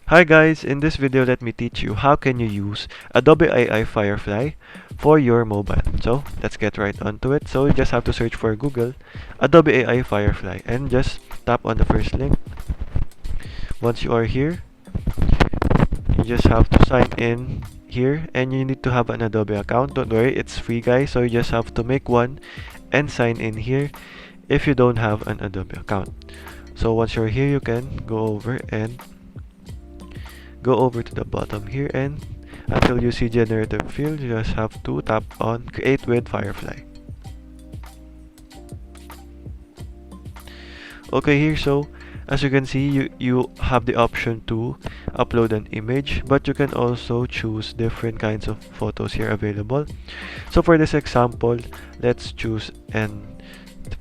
Hi guys, in this video let me teach you how can you use Adobe AI Firefly for your mobile. So let's get right onto it. So you just have to search for Google Adobe AI Firefly and just tap on the first link. Once you are here, you just have to sign in here and you need to have an Adobe account. Don't worry, it's free guys, so you just have to make one and sign in here if you don't have an Adobe account. So once you're here, you can go over to the bottom here, and until you see generative field, you just have to tap on create with Firefly. Okay, here, so as you can see, you have the option to upload an image, but you can also choose different kinds of photos here available. So for this example, let's choose an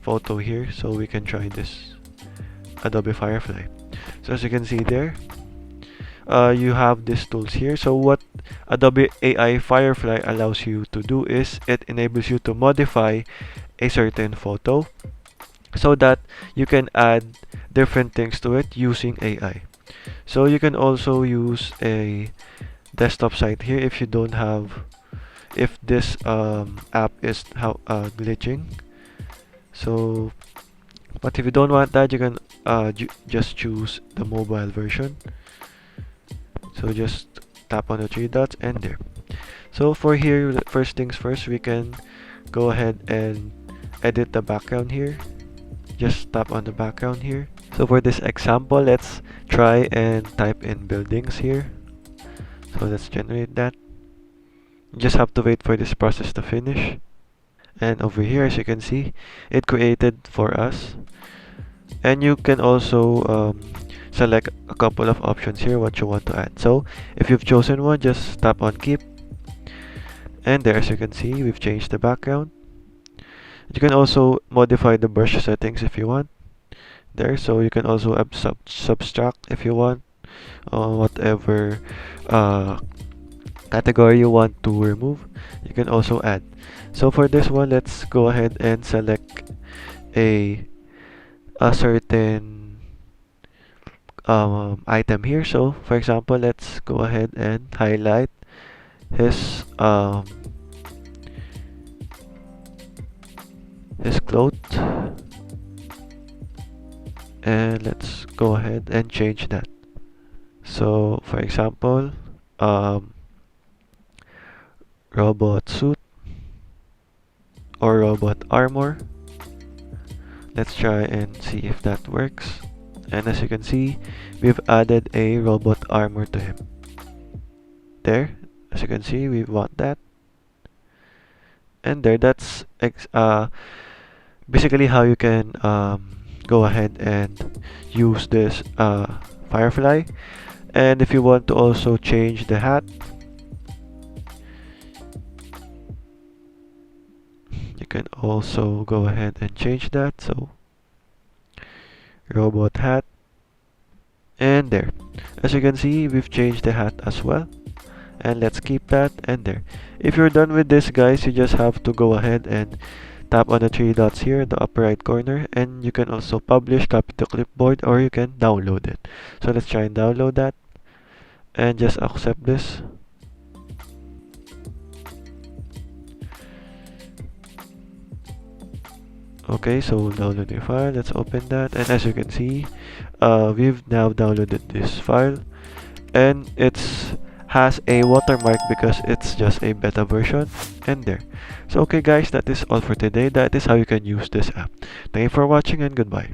photo here so we can try this Adobe Firefly. So as you can see there, you have these tools here. So what Adobe AI Firefly allows you to do is it enables you to modify a certain photo so that you can add different things to it using AI. So you can also use a desktop site here if you don't have, if this app is glitching. So but if you don't want that, you can just choose the mobile version. So just tap on the three dots and there. So for here, first things first, we can go ahead and edit the background here. Just tap on the background here. So for this example, let's try and type in buildings here. So let's generate that. You just have to wait for this process to finish. And over here, as you can see, it created for us. And you can also select a couple of options here what you want to add. So if you've chosen one, just tap on keep, and there, as you can see, we've changed the background. You can also modify the brush settings if you want there, so you can also subtract if you want, whatever uh, category you want to remove, you can also add. So for this one, let's go ahead and select a certain item here. So for example, let's go ahead and highlight his cloth, and let's go ahead and change that. So for example, robot suit or robot armor. Let's try and see if that works. And as you can see, we've added a robot armor to him. There, as you can see, we want that. And there, that's basically how you can go ahead and use this Firefly. And if you want to also change the hat, you can also go ahead and change that. So robot hat, and there, as you can see, we've changed the hat as well. And let's keep that, and there. If you're done with this guys, you just have to go ahead and tap on the three dots here in the upper right corner, and you can also publish, copy to clipboard, or you can download it. So let's try and download that and just accept this. Okay, so download the file, let's open that, and as you can see, we've now downloaded this file, and it's has a watermark because it's just a beta version, and there. So okay guys, that is all for today. That is how you can use this app. Thank you for watching and goodbye.